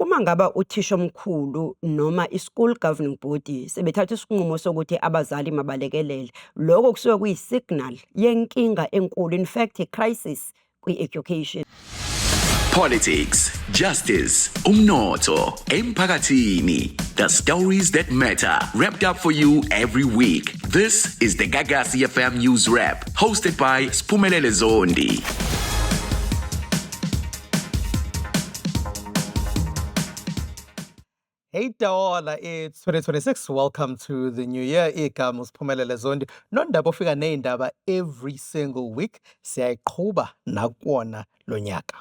Uma ngaba uthisha omkhulu noma i-school governing body sebethatha isinqumo sokuthi abazali mabalekelele, lokho kusuke kuyi-signal yenkinga enkulu, in fact i-crisis kwi-education. Politics, justice, umnotho, emphakathini. The stories that matter, wrapped up for you every week. This is the Gagasi FM News Wrap, hosted by Spumelele Zondi. Hey Dawola, it's 2026. Welcome to the new year. Igama Siphumelele Zondi. Nondaba ofika neindaba every single week. Siyayiqhuba nakuwona lo nyaka.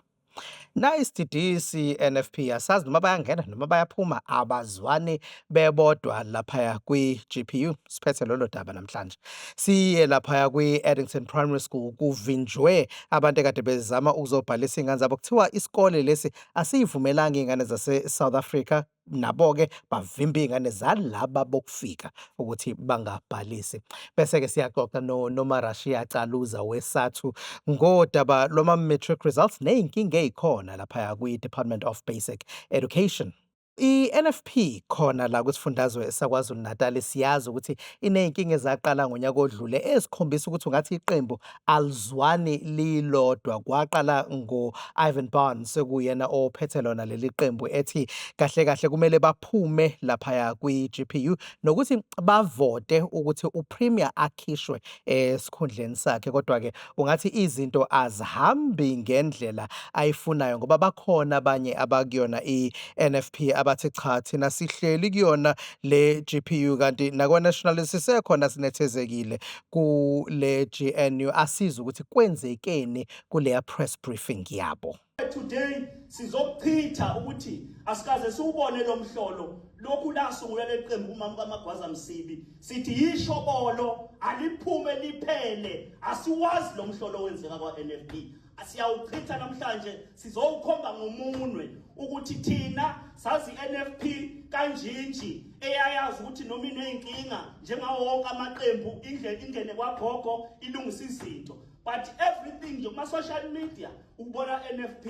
Na isididisi NFP asazi noma bayangena noma bayaphuma abazwane bebodwa laphaya kwi-GPU. Siphethe lolo daba namhlanje. Siye laphaya kwi-Addington Primary School kuvinjwe abantu ekade bezama ukuzobhalisa ingane zabo. Kuthiwa isikole lesi asiyivumelanga ingane zase South Africa, nabo-ke bavimba iy'ngane zalaba bokufika ukuthi bangabhalisi. Bese-ke siyaxoxa noMarashiya Caluza wesathu ngodaba lwama-matric results ney'nkinga ey'khona laphaya kwi-Department of Basic Education. I-NFP khona la kwisifundazwe saKwaZulu Natal siyazi ukuthi iney'nkinga ezaqala ngonyaka odlule ezikhombisa ukuthi ungathi iqembu alizwani lilodwa. Kwaqala ngo-Ivan Barnes sekuyena ophethe lona leli qembu ethi kahle kahle kumele baphume laphaya kwi-GPU nokuthi bavote ukuthi uPremier akhishwe esikhundleni sakhe. Kodwa-ke ungathi izinto azihambi ngendlela ayifunayo ngoba bakhona abanye abakuyona i-NFP abathi cha thina sihleli kuyona le GPU kanti nakwa-National sisekhona sinethezekile kule GNU asiza ukuthi kwenzekeni kuleya press briefing yabo. Today sizochitha ukuthi asikaze siubone lo mhlolo lokhu lasungula leqembu umama kaMagwaza Msibi sithi yishobolo aliphume liphele asiwazi lo mhlolo wenzeka kwa-NFP. Asiyawuchitha namhlanje sizowukhomba ngomunwe ukuthi thina sazi NFP kanjinji eyayazi ukuthi noma iney'nkinga njengawo wonke amaqembu ingene kwagogo ilungisa izinto. But everything nje kuma-social media ubona NFP.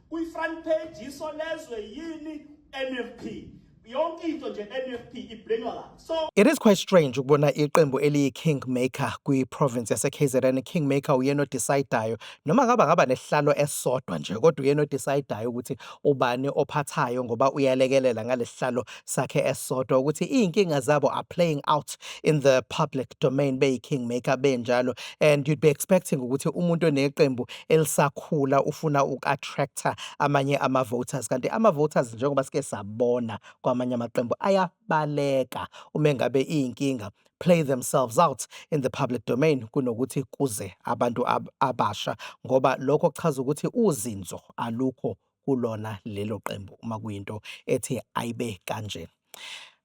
Kwi-front page isolezwe yini NFP. Yonke into nje NFP iblenywa kabi. So it is quite strange ukubona iqembu eliyi-kingmaker kwi-province yase-KZN. Kingmaker uyena odecidayo noma ngaba nesihlalo esodwa nje kodwa uyena odecidayo ukuthi ubani ophathayo ngoba uyalekelela ngalesihlalo sakhe esodwa ukuthi iy'nkinga zabo are playing out in the public domain beyi-kingmaker benjalo, and you'd be expecting ukuthi umuntu oneqembu elisakhula ufuna uku-attractor amanye ama-voters kanti ama-voters njengoba sike sabona kwamanye amaqembu ayabaleka uma ngabe iy'nkinga play themselves out in the public domain kunokuthi kuze abantu abasha ngoba lokho kuchaza ukuthi uzinzo alukho kulona lelo qembu uma kuyinto ethi ayibe kanje.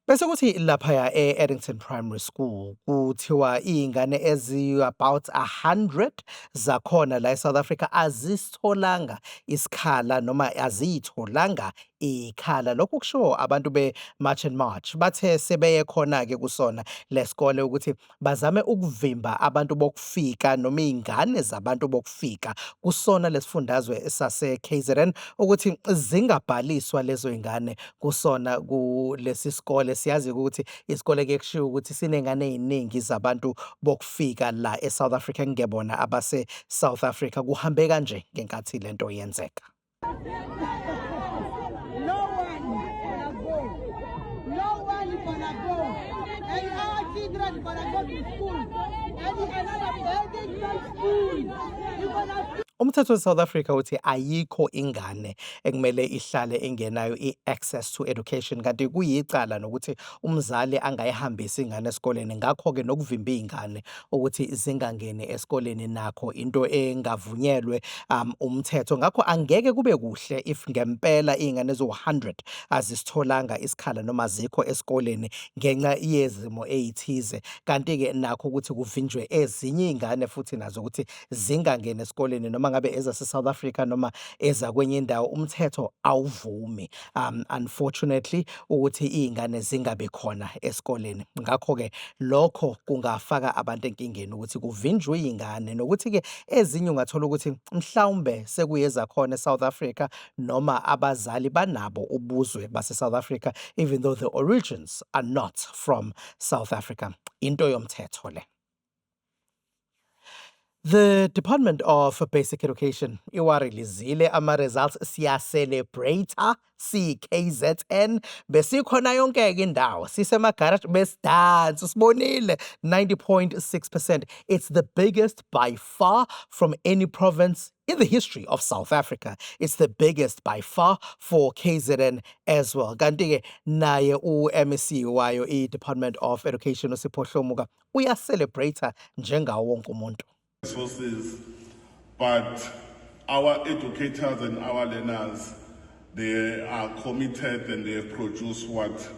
Bese kuthi laphaya e-Addington Primary School kuthiwa iy'ngane eziyi-about 100 zakhona la eSouth Africa azisitholanga isikhala noma aziyitholanga ikhala. Lokhu kusho abantu be-March and March bathe sebeye khona-ke kusona lesikole ukuthi bazame ukuvimba abantu bokufika noma iy'ngane zabantu bokufika kusona lesifundazwe sase-KZN ukuthi zingabhaliswa lezo y'ngane kusona kulesi sikole. Siyazi ukuthi isikole-ke kushiwo ukuthi siney'ngane ey'ningi zabantu bokufika la eSouth Africa ngebona abase-South Africa. Kuhambe kanje ngenkathi lento yenzeka. Umthetho weSouth Africa uthi ayikho ingane ekumele ihlale engenayo i-access to education kanti kuyicala nokuthi umzali angayihambisa ingane esikoleni. Ngakho-ke nokuvimba iy'ngane ukuthi zingangeni esikoleni nakho into engavunyelwe umthetho. Ngakho angeke kube kuhle if ngempela iy'ngane eziwu-100 azisitholanga isikhala noma azikho esikoleni ngenxa yezimo ey'thize, kanti-ke nakho ukuthi kuvinjwe ezinye iy'ngane futhi nazo ukuthi zingangeni esikoleni noma ngabe ngabe ezase-South Africa noma eza kwenye indawo umthetho awuvumi unfortunately ukuthi iy'ngane zingabi khona esikoleni. Ngakho-ke lokho kungafaka abantu enkingeni ukuthi kuvinjwe iy'ngane nokuthi-ke ezinye ungathola ukuthi mhlawumbe sekuyeza khona eSouth Africa noma abazali banabo ubuzwe base-South Africa even though the origins are not from South Africa. Into yomthetho le. The Department of Basic Education iwarilizile ama-results siya-celebrate-a siyi-KZN besikhona yonke-ke indawo sisemagaraji besidansa sibonile 90.6%. It's the biggest by far from any province in the history of South Africa. It's the biggest by far for KZN as well. Kanti-ke naye u-MEC wayo i-Department of Education uSipho Hlomuka uyacelebrate njengawo wonke umuntu. Resources, but our educators and our learners, they are committed and they have produced what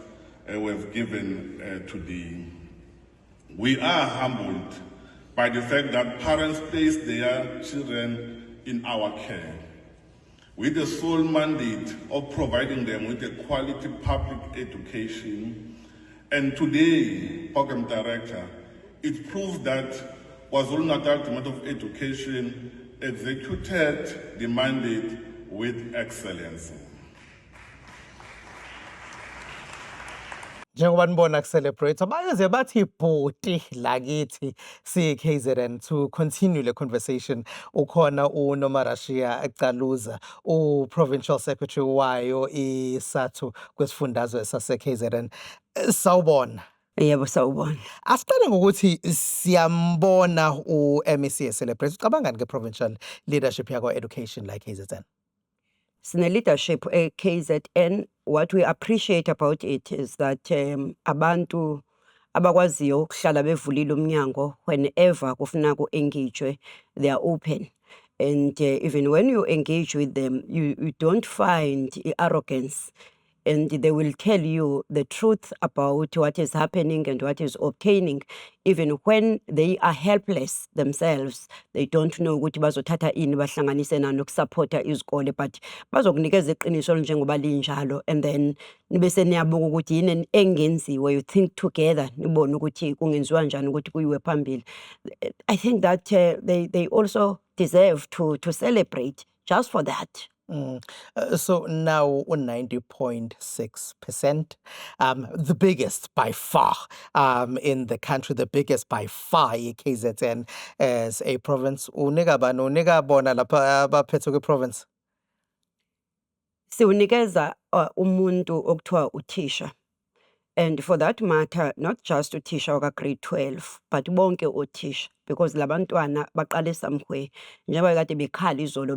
we've given today. We are humbled by the fact that parents place their children in our care with the sole mandate of providing them with a quality public education. And today, Program Director, it proves that KwaZulu-Natal Department of Education executed the mandate with excellence. Njengoba nibona ku-celebrate bayoze bathi bhoti lakithi siyi-KZN. To continue the conversation ukhona uNomarashia Caluza, u-Provincial Secretary wayo iSATU kwesifundazwe sase-KZN. Sawubona. Yebo, sawubona. Asiqale ngokuthi siyambona u-MEC e-celebrate. Ucabangani nge-provincial leadership yakwa-education like KZN? Sine leadership KZN. What we appreciate about it is that abantu abakwaziyo ukuhlala bevulile umnyango whenever kufuna ku-engage, they are open. And even when you engage with them, you don't find arrogance. And they will tell you the truth about what is happening and what is obtaining. Even when they are helpless themselves, they don't know ukuthi bazothatha ini bahlanganise nani ukusupporta izikole, but bazokunikeza iqiniso njengoba linjalo, and then nibe seniyabuka ukuthi yini engenziwe, you think together nibone ukuthi kungenziwa njani ukuthi kuyiwe phambili. I think that they also deserve to celebrate just for that. So now 90.6%, the biggest by far in the country, the biggest by far KZN as a province. Unika bona lapha abaphethe kwi-province. Siunikeza umuntu okuthiwa uthisha. And for that matter, not just uthisha waka grade 12, but bonke othisha, because labantwana baqale somewhere. Njengoba kade bekhala izolo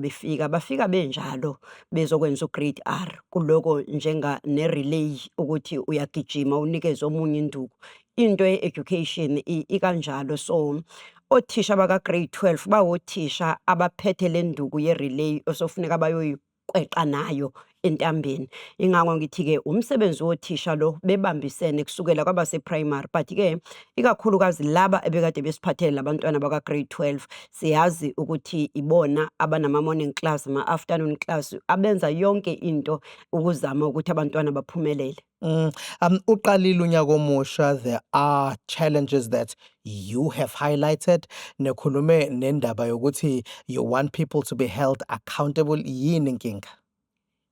bafika benjalo bezokwenza ugrade R. Kuloko njenga ne-relay ukuthi uyagijima unikeze omunye induku. Into ye-education ikanjalo. So othisha baka grade 12 bawothisha abaphethe le nduku ye-relay osofuneka bayoyiqweqa nayo entambeni. Ingakho ngithi-ke umsebenzi wothisha lo bebambisene kusukela kwabase-primary, but-ke ikakhulukazi laba ebekade besiphathele labantwana baka grade 12 siyazi ukuthi ibona abanama-morning class, ama-afternoon class, abenza yonke into ukuzama ukuthi abantwana baphumelele. Uqalile unyaka omusha, there are challenges that you have highlighted. Nekhulume nendaba yokuthi you want people to be held accountable. Yini inkinga?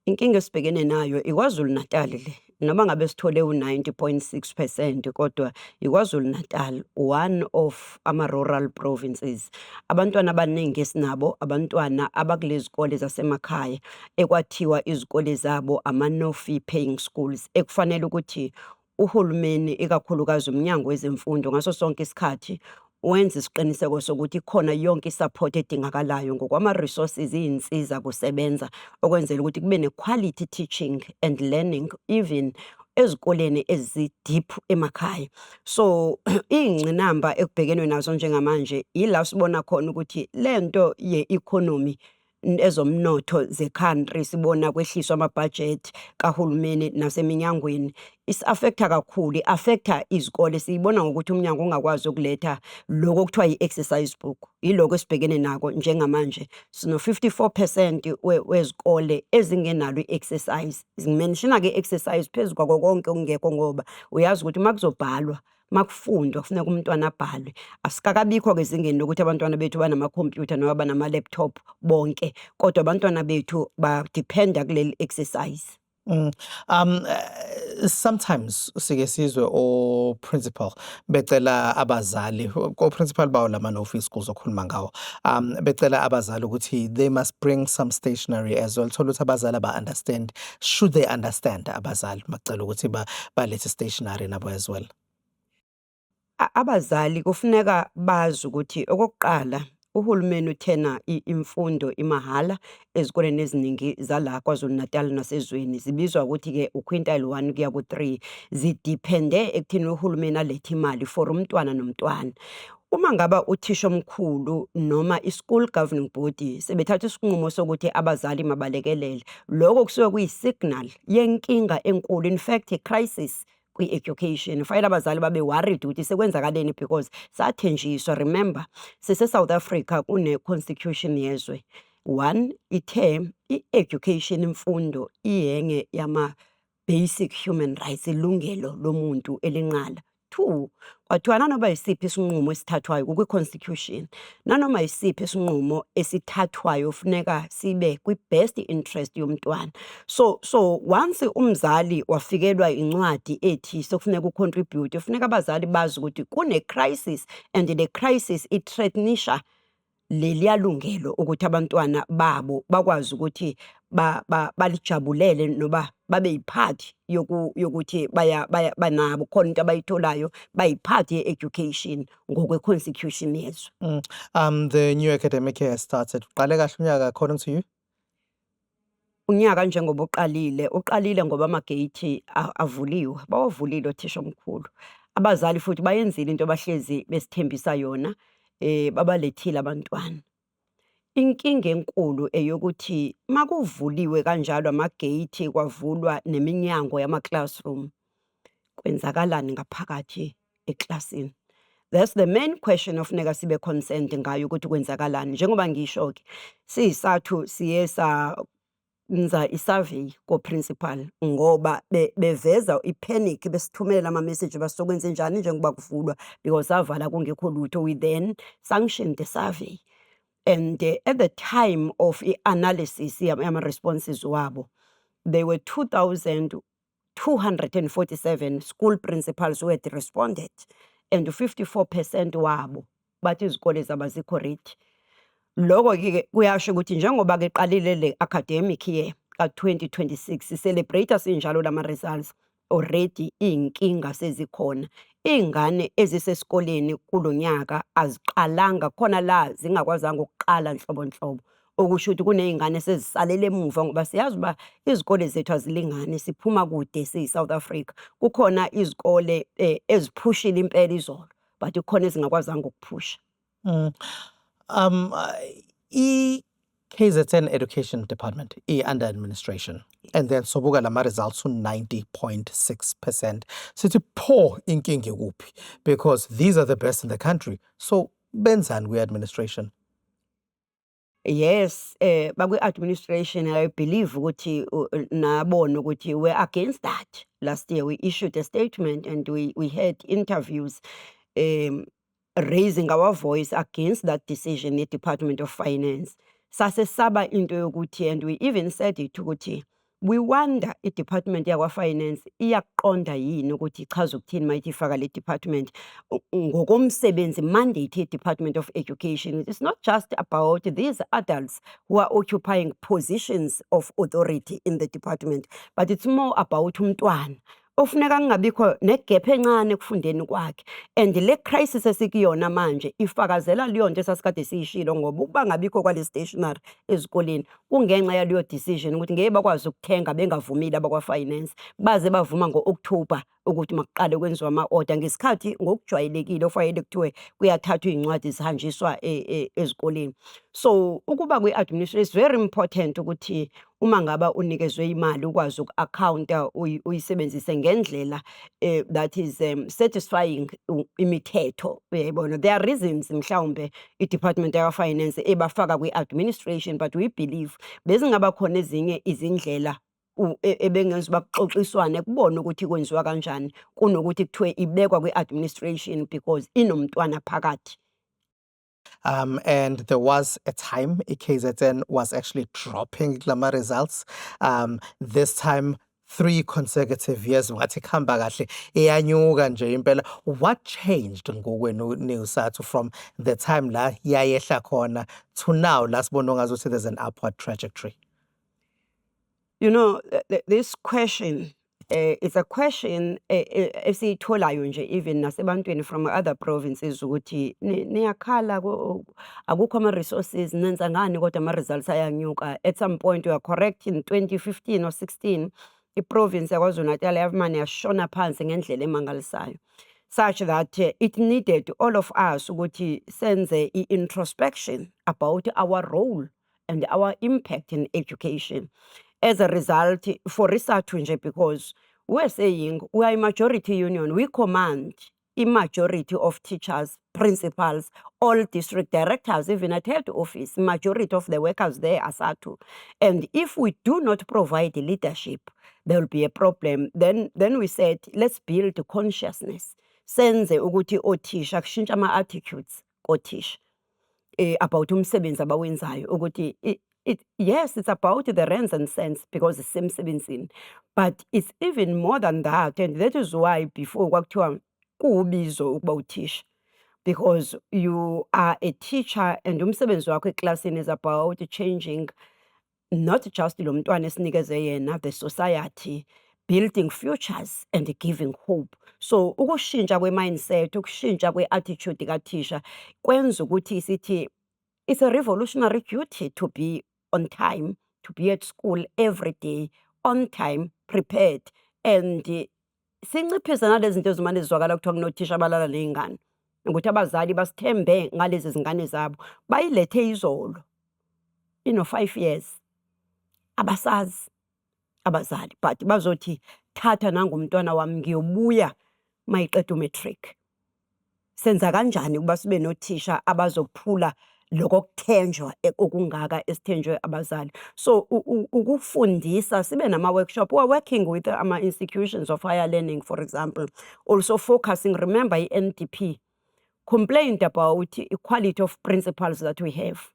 Inkinga esibhekene nayo iKwaZulu Natal le, noma ngabe sithole u-90.6%, kodwa iKwaZulu Natal one of ama-rural provinces. Abantwana abaningi esinabo abantwana abakulezi zikole zasemakhaya ekwathiwa izikole zabo ama-no-fee paying schools, ekufanele ukuthi uhulumeni ikakhulukazi umnyango wezemfundo ngaso sonke isikhathi wenza isiqiniseko sokuthi khona yonke isupport edingakalayo ngokwama-resources, iy'nsiza kusebenza okwenzela ukuthi kube ne-quality teaching and learning even ezikoleni ezi-deep emakhaya. So iy'ngqinamba ekubhekenwe nazo njengamanje ila sibona khona ukuthi lento ye-economy ezomnotho ze-country sibona kwehliswa ama-budget kahulumeni naseminyangweni isi-affecta kakhulu, i-affecta izikole. Siyibona ngokuthi umnyango ungakwazi ukuletha lokho okuthiwa yi-exercise book. Yiloko esibhekene nako njengamanje. Sino-54% wezikole ezingenalo i-exercise. Ngimenshina-ke i-exercise phezu kwako konke okungekho ngoba uyazi ukuthi uma kuzobhalwa makufundwa kufuneka umntwana abhalwe. Asikakabikho-ke ezingeni lokuthi abantwana bethu banamakhompyutha noma banama-laptop bonke, kodwa abantwana bethu badependa kuleli exercise. Sometimes sike sizwe o principal becela abazali ko principal bawo lama office schools okhuluma ngawo becela abazali ukuthi they must bring some stationery as well, thola ukuthi abazali understand, should they understand abazali bacela ukuthi balethe stationery nabo as well. Abazali kufuneka bazi ukuthi okokuqala uhulumeni uthena imfundo imahhala ezikoleni eziningi zala KwaZulu Natal nasezweni zibizwa ukuthi-ke uquintile 1 kuya ku-3 zidepende ekutheni uhulumeni alethe imali for umntwana nomntwana. Uma ngaba uthisha omkhulu noma i-school governing body sebethatha isinqumo sokuthi abazali mabalekelele, lokho kusuke kuyi-signal yenkinga enkulu, in fact i-crisis kwi-education. Fanele abazali babe worried ukuthi sekwenzakaleni because sathenjiswa. Remember sise-South Africa kune-constitution yezwe. 1 ithe i-education imfundo iyenye yama-basic human rights, ilungelo lomuntu elinqala. 2 kwathiwa nanoma yisiphi isinqumo esithathwayo kwi-constitution, nanoma yisiphi isinqumo esithathwayo funeka sibe kwi-best interest yomntwana. So once umzali wafikelwa incwadi ethi sokufuneka ucontribute, funeka abazali bazi ukuthi kune-crisis and le crisis i-threatenisha leliya lungelo ukuthi abantwana babo bakwazi ukuthi balijabulele noba babe yiphathi yokuthi banabo khona into abayitholayo bayiphathi ye-education ngokwe-constitution yezwe. The new academic year has started. Uqale kahle unyaka according to you? Unyaka njengoba uqalile ngoba amagate avuliwe, bawavulile othisha omkhulu. Abazali futhi bayenzile into abahlezi besithembisa yona, babalethile abantwana. Inkinga enkulu eyokuthi makuvuliwe kanjalo amagate kwavulwa neminyango yama-classroom, kwenzakalani ngaphakathi eklasini? That's the main question ofuneka sibe concerned ngayo ukuthi kwenzakalani. Njengoba ngisho-ke siyisathu siye senza i-survey ko-principal ngoba beveza i-panic, besithumelela ama-message basokwenze njani njengoba kuvulwa because savala kungekho lutho. We then sanctioned the survey. And at the time of analysis yama-responses wabo, there were 2,247 school principals who had responded, and 54% wabo bathi izikole zabo azikho ready. Lokho-ke kuyasho ukuthi njengoba ke qalile le academic year ka-2026 celebrate sinjalo lama-results, already iy'nkinga sezikhona. Iy'ngane ezisesikoleni kulo nyaka aziqalanga, khona la zingakwazanga ukuqala nhlobo, okusho ukuthi kuney'ngane sezisalele emuva ngoba siyazi uba izikole zethu azilingani, siphuma kude siyi-South Africa. Kukhona izikole eziphushile impela izolo, but kukhona ezingakwazanga ukuphusha. KZN Education Department under administration, and then sobuka lama results 90.6%. Sithi pho inkinga kuphi, because these are the best in the country. So benzani we administration? Yes, bakwi-administration I believe ukuthi nabona ukuthi we're against that. Last year we issued a statement and we had interviews raising our voice against that decision in the Department of Finance. Sase saba into yokuthi, and we even said it ukuthi we wonder i-Department yakwa-Finance iyaqonda yini ukuthi ichaza ukuthini mayithi ifaka le department ngokomsebenzi mandate ye-Department of Education. It's not just about these adults who are occupying positions of authority in the department, but it's more about umntwana ofuneka kungabikho negap encane ekufundeni kwakhe. And le crisis esikuyona manje ifakazela leyo nto esasikade siyishilo, ngoba ukuba ngabikho kwale stationery ezikoleni kungenxa yaleyo decision ukuthi ngeke bakwazi ukuthenga bengavumile abakwa-finance, baze bavuma ngo-October ukuthi makuqale kwenziwa ama-order ngesikhathi ngokujwayelekile ofanele kuthiwe kuyathathwa iy'ncwadi zihanjiswa ezikoleni. So ukuba kwi-administration is very important ukuthi uma ngaba unikezwe imali ukwazi uku-akhawunta uyisebenzise ngendlela that is satisfying imithetho, uyayibona. There are reasons mhlawumbe i-department yakwa-finance ebafaka kwi-administration, but we believe bezingaba khona ezinye izindlela ebengenza uba kuxoxiswane kubona ukuthi kwenziwa kanjani kunokuthi kuthiwe ibekwa kwi-administration because inomntwana phakathi. And there was a time KZN was actually dropping Glama results. This time, 3 consecutive years. Ngathi khamba kahle iyanyuka nje impela. What changed ngokwenu Neusathu from the time la yayehla khona to now lasibona ngazuthi there's an upward trajectory? You know, this question is a question esiyitholayo nje even nasebantwini from other provinces ukuthi niyakhala akukho ama-resources, nenza ngani kodwa ama-results ayanyuka. At some point, you are correct, in 2015 or 16 iprovince yaKwaZulu-Natal yamane yashona phansi ngendlela emangalisayo, such that it needed all of us ukuthi senze i-introspection about our role and our impact in education. As a result, for research nje, because we're saying we are a majority union, we command a majority of teachers, principals, all district directors, even at head office, majority of the workers there are SATU. And if we do not provide leadership, there will be a problem. Then we said, let's build consciousness. Senze ukuthi othisha kushintsha ama-attitudes kothisha about umsebenzi abawenzayo ukuthi yes, it's about the rands and cents because it's semsebenzini, but it's even more than that. And that is why before kwakuthiwa kuwubizo ukuba uthisha, because you are a teacher and umsebenzi wakho eklasini is about changing not just lo mntwana esinikeze yena, the society, building futures and giving hope. So ukushintsha kwe-mindset, ukushintsha kwe-attitude kathisha kwenza ukuthi sithi it's a revolutionary duty to be on time, to be at school every day, on time, prepared. And sinciphisa nalezi zinto ezimane zizwakala kuthiwa kunothisha abalala ney'ngane, ukuthi abazali basithembe ngalezi zingane zabo, bayilethe izolo 5 years, abasazi abazali, but bazothi thatha nangumntwana wami ngiyobuya mayiqeda umatric. Senza kanjani ukuba sibe nothisha abazophula lokho kuthenjwa okungaka esithenjwe abazali? So ukufundisa sibe nama-workshop. We are working with ama-institutions of higher learning, for example, also focusing, remember i-NDP complained about equality of principals that we have,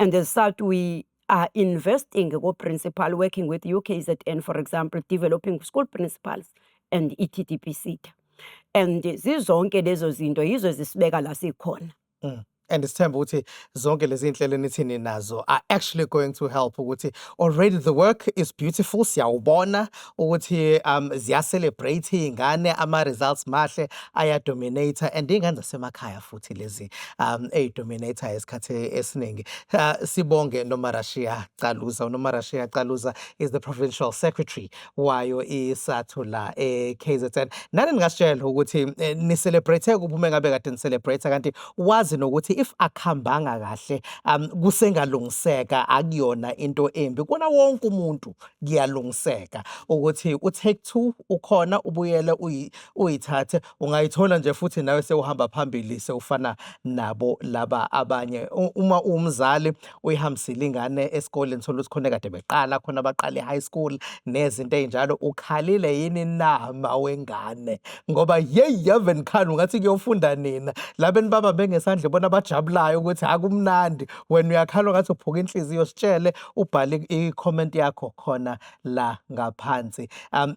and as such we are investing go-principal, working with UKZN, for example, developing school principals and ETDP. And zizonke lezo zinto yizo zisibeka la sikhona. And it's time ukuthi zonke lezi inhlelo nithini nazo are actually going to help ukuthi already the work is beautiful, siyawubona ukuthi ziya-celebrate iy'ngane, ama-results mahle, ayadominata, and iy'ngane zasemakhaya futhi lezi eyidominata esikhathi esiningi. Sibonge noMarashia Caluza. uNomarashia Caluza is the provincial secretary wayo iSATU la KZN. Nani ningasitshela ukuthi ni-celebrate kuphi uma ngabe kade ni-celebrate, kanti wazi nokuthi if akuhambanga kahle kusengalungiseka akuyona into embi, kona wonke umuntu kuyalungiseka ukuthi u-take 2 ukhona ubuyele uyithathe, ungayithola nje futhi nawe sewuhamba phambili sewufana nabo laba abanye. Uma umzali uyihambisile ingane esikoleni thola ukuthi khona kade beqala khona baqale high school nezinto ey'njalo, ukhalile yini nama wengane? Ngoba yave nikhali ungathi kuyofunda nina labeni baba bengesandle bona bajabulayo ukuthi akumnandi wena uyakhala ngathi uphuka inhliziyo. Sitshele, ubhale i-comment yakho khona la ngaphansi.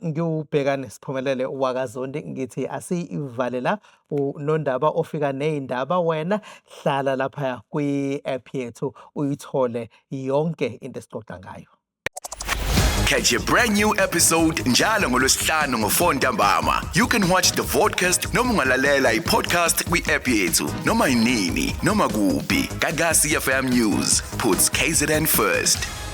Ngiyubhekane Siphumelele Wakazondi ngithi asivale la uNondaba ofika ney'ndaba, wena hlala lapha kwi-app yethu uyithole yonke into esixoxa ngayo. Catch a brand new episode njalo ngolwesihlanu ngo4 ntambama. You can watch the vodcast noma ungalalela i-podcast kwi-app yethu noma inini noma kuphi. Gagasi FM News puts KZN first.